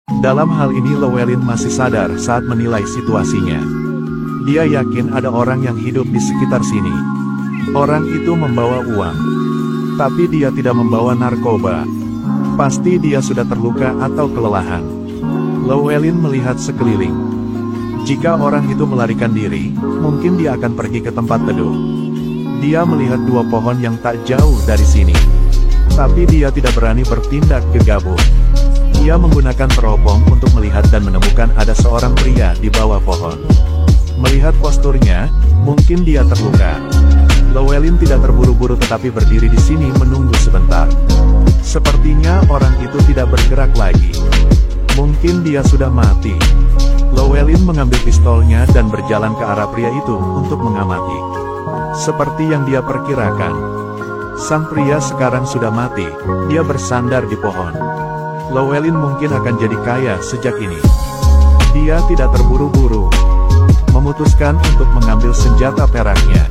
Dalam hal ini Llewellyn masih sadar saat menilai situasinya. Dia yakin ada orang yang hidup di sekitar sini. Orang itu membawa uang. Tapi dia tidak membawa narkoba. Pasti dia sudah terluka atau kelelahan. Llewellyn melihat sekeliling. Jika orang itu melarikan diri, mungkin dia akan pergi ke tempat teduh. Dia melihat dua pohon yang tak jauh dari sini. Tapi dia tidak berani bertindak gegabah. Dia menggunakan teropong untuk melihat dan menemukan ada seorang pria di bawah pohon. Melihat posturnya, mungkin dia terluka. Llewellyn tidak terburu-buru tetapi berdiri di sini menunggu sebentar. Sepertinya orang itu tidak bergerak lagi. Mungkin dia sudah mati. Llewellyn mengambil pistolnya dan berjalan ke arah pria itu untuk mengamati. Seperti yang dia perkirakan, sang pria sekarang sudah mati. Dia bersandar di pohon. Llewellyn mungkin akan jadi kaya sejak ini. Dia tidak terburu-buru. Memutuskan untuk mengambil senjata peraknya.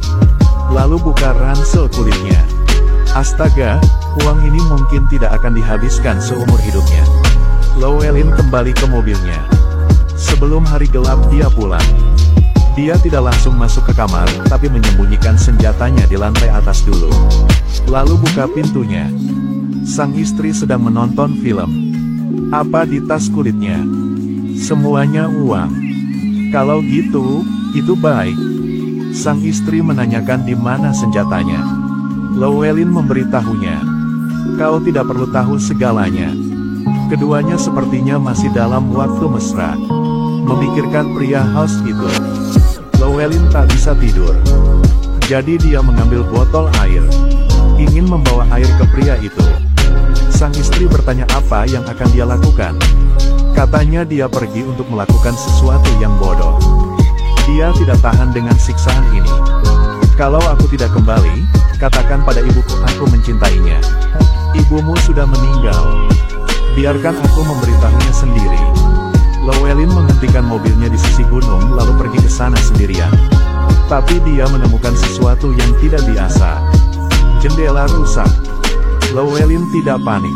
Lalu buka ransel kulitnya. Astaga, uang ini mungkin tidak akan dihabiskan seumur hidupnya. Llewellyn kembali ke mobilnya. Sebelum hari gelap dia pulang. Dia tidak langsung masuk ke kamar, tapi menyembunyikan senjatanya di lantai atas dulu. Lalu buka pintunya. Sang istri sedang menonton film. Apa di tas kulitnya? Semuanya uang. Kalau gitu, itu baik. Sang istri menanyakan di mana senjatanya. Llewellyn memberitahunya. Kau tidak perlu tahu segalanya. Keduanya sepertinya masih dalam waktu mesra. Memikirkan pria house itu. Llewellyn tak bisa tidur. Jadi dia mengambil botol air. Ingin membawa air ke pria itu. Sang istri bertanya apa yang akan dia lakukan. Katanya dia pergi untuk melakukan sesuatu yang bodoh. Dia tidak tahan dengan siksaan ini. Kalau aku tidak kembali, katakan pada ibuku aku mencintainya. Ibumu sudah meninggal. Biarkan aku memberitahunya sendiri. Llewellyn menghentikan mobilnya di sisi gunung lalu pergi ke sana sendirian. Tapi dia menemukan sesuatu yang tidak biasa. Jendela rusak. Llewellyn tidak panik.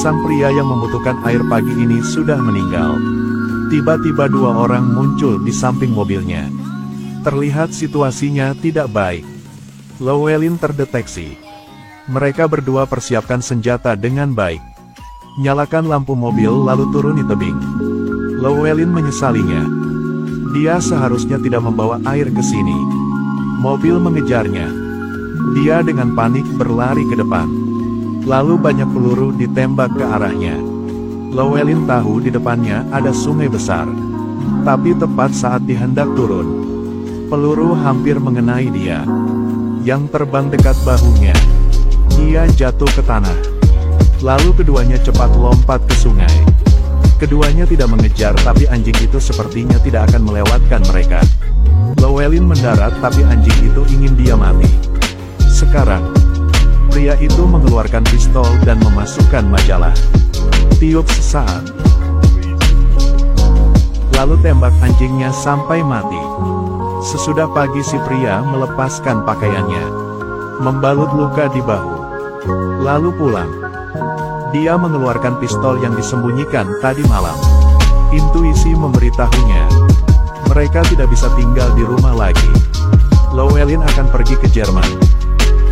Sang pria yang membutuhkan air pagi ini sudah meninggal. Tiba-tiba dua orang muncul di samping mobilnya. Terlihat situasinya tidak baik. Llewellyn terdeteksi. Mereka berdua persiapkan senjata dengan baik. Nyalakan lampu mobil lalu turuni tebing. Llewellyn menyesalinya. Dia seharusnya tidak membawa air ke sini. Mobil mengejarnya. Dia dengan panik berlari ke depan. Lalu banyak peluru ditembak ke arahnya. Llewellyn tahu di depannya ada sungai besar. Tapi tepat saat dia hendak turun, peluru hampir mengenai dia. Yang terbang dekat bahunya. Dia jatuh ke tanah. Lalu keduanya cepat lompat ke sungai. Keduanya tidak mengejar tapi anjing itu sepertinya tidak akan melewatkan mereka. Llewellyn mendarat tapi anjing itu ingin dia mati. Sekarang, pria itu mengeluarkan pistol dan memasukkan majalah. Tiup sesaat. Lalu tembak anjingnya sampai mati. Sesudah pagi si pria melepaskan pakaiannya. Membalut luka di bahu. Lalu pulang. Dia mengeluarkan pistol yang disembunyikan tadi malam. Intuisi memberitahunya. Mereka tidak bisa tinggal di rumah lagi. Llewellyn akan pergi ke Jerman.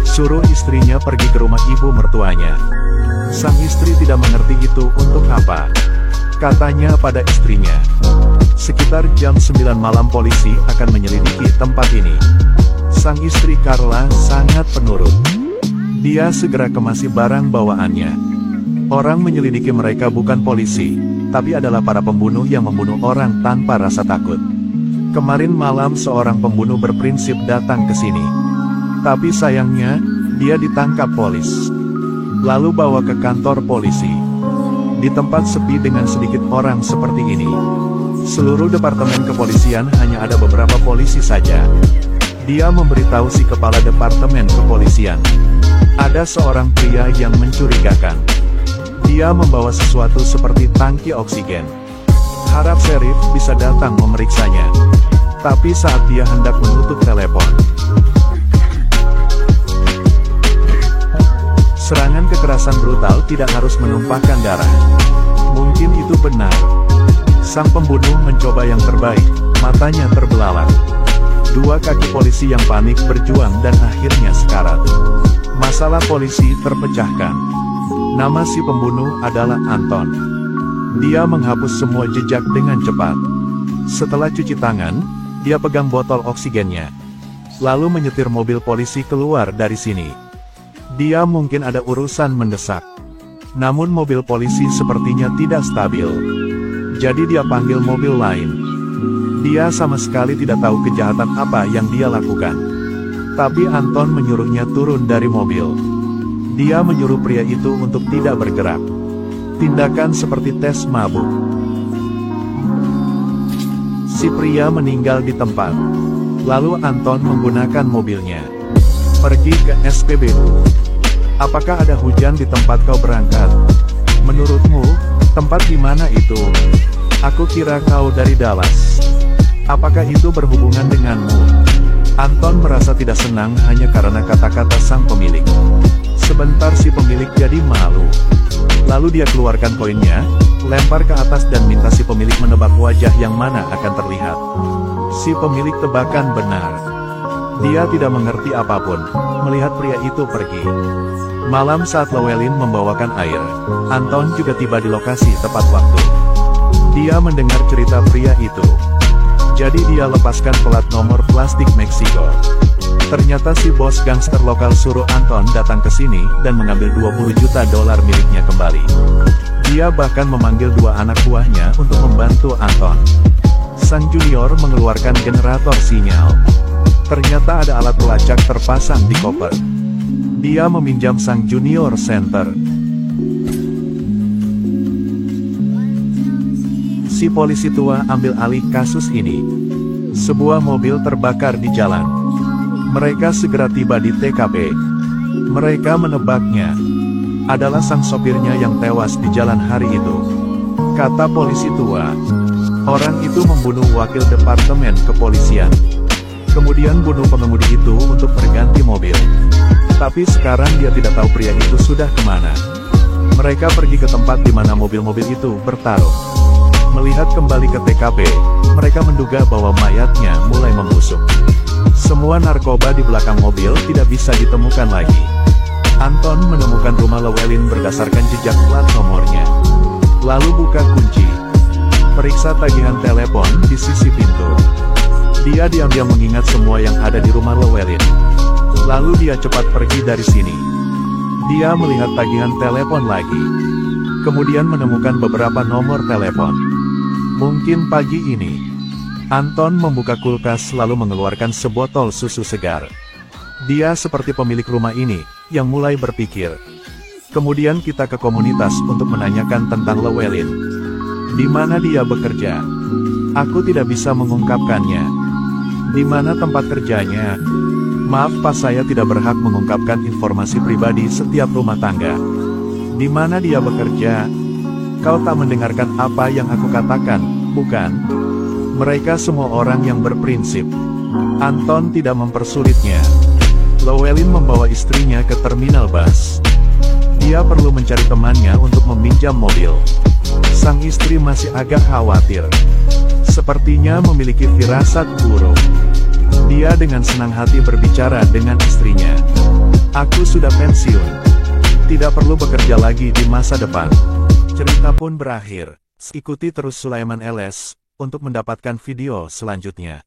Suruh istrinya pergi ke rumah ibu mertuanya. Sang istri tidak mengerti itu untuk apa. Katanya pada istrinya. Sekitar jam 9 malam polisi akan menyelidiki tempat ini. Sang istri Carla sangat penurut. Dia segera kemasi barang bawaannya. Orang menyelidiki mereka bukan polisi, tapi adalah para pembunuh yang membunuh orang tanpa rasa takut. Kemarin malam seorang pembunuh berprinsip datang ke sini. Tapi sayangnya, dia ditangkap polis. Lalu bawa ke kantor polisi. Di tempat sepi dengan sedikit orang seperti ini. Seluruh departemen kepolisian hanya ada beberapa polisi saja. Dia memberitahu si kepala departemen kepolisian. Ada seorang pria yang mencurigakan. Dia membawa sesuatu seperti tangki oksigen. Harap sheriff bisa datang memeriksanya. Tapi saat dia hendak menutup telepon, serangan kekerasan brutal tidak harus menumpahkan darah. Mungkin itu benar. Sang pembunuh mencoba yang terbaik, matanya terbelalak. Dua kaki polisi yang panik berjuang dan akhirnya sekarat. Masalah polisi terpecahkan. Nama si pembunuh adalah Anton. Dia menghapus semua jejak dengan cepat. Setelah cuci tangan, dia pegang botol oksigennya. Lalu menyetir mobil polisi keluar dari sini. Dia mungkin ada urusan mendesak. Namun mobil polisi sepertinya tidak stabil. Jadi dia panggil mobil lain. Dia sama sekali tidak tahu kejahatan apa yang dia lakukan. Tapi Anton menyuruhnya turun dari mobil. Dia menyuruh pria itu untuk tidak bergerak. Tindakan seperti tes mabuk. Si pria meninggal di tempat. Lalu Anton menggunakan mobilnya pergi ke SPBU. Apakah ada hujan di tempat kau berangkat? Menurutmu, tempat di mana itu? Aku kira kau dari Dallas. Apakah itu berhubungan denganmu? Anton merasa tidak senang hanya karena kata-kata sang pemilik. Sebentar si pemilik jadi malu. Lalu dia keluarkan koinnya, lempar ke atas dan minta si pemilik menebak wajah yang mana akan terlihat. Si pemilik tebakan benar. Dia tidak mengerti apapun, melihat pria itu pergi. Malam saat Llewellyn membawakan air, Anton juga tiba di lokasi tepat waktu. Dia mendengar cerita pria itu. Jadi dia lepaskan plat nomor plastik Meksiko. Ternyata si bos gangster lokal suruh Anton datang ke sini dan mengambil $20 juta miliknya kembali. Dia bahkan memanggil dua anak buahnya untuk membantu Anton. Sang junior mengeluarkan generator sinyal. Ternyata ada alat pelacak terpasang di koper. Dia meminjam sang junior center. Si polisi tua ambil alih kasus ini. Sebuah mobil terbakar di jalan. Mereka segera tiba di TKP. Mereka menebaknya adalah sang sopirnya yang tewas di jalan hari itu. Kata polisi tua, orang itu membunuh wakil departemen kepolisian. Kemudian bunuh pengemudi itu untuk berganti mobil. Tapi sekarang dia tidak tahu pria itu sudah kemana. Mereka pergi ke tempat di mana mobil-mobil itu bertarung. Melihat kembali ke TKP, mereka menduga bahwa mayatnya mulai membusuk. Semua narkoba di belakang mobil tidak bisa ditemukan lagi. Anton menemukan rumah Llewellyn berdasarkan jejak plat nomornya. Lalu buka kunci. Periksa tagihan telepon di sisi pintu. Dia diam-diam mengingat semua yang ada di rumah Llewellyn. Lalu dia cepat pergi dari sini. Dia melihat tagihan telepon lagi. Kemudian menemukan beberapa nomor telepon. Mungkin pagi ini. Anton membuka kulkas lalu mengeluarkan sebotol susu segar. Dia seperti pemilik rumah ini, yang mulai berpikir. Kemudian kita ke komunitas untuk menanyakan tentang Llewellyn. Di mana dia bekerja? Aku tidak bisa mengungkapkannya. Di mana tempat kerjanya? Maaf Pak, saya tidak berhak mengungkapkan informasi pribadi setiap rumah tangga. Di mana dia bekerja? Kau tak mendengarkan apa yang aku katakan, bukan? Mereka semua orang yang berprinsip. Anton tidak mempersulitnya. Llewellyn membawa istrinya ke terminal bus. Dia perlu mencari temannya untuk meminjam mobil. Sang istri masih agak khawatir. Sepertinya memiliki firasat buruk. Dia dengan senang hati berbicara dengan istrinya. Aku sudah pensiun. Tidak perlu bekerja lagi di masa depan. Cerita pun berakhir. Ikuti terus Sulaiman LS untuk mendapatkan video selanjutnya.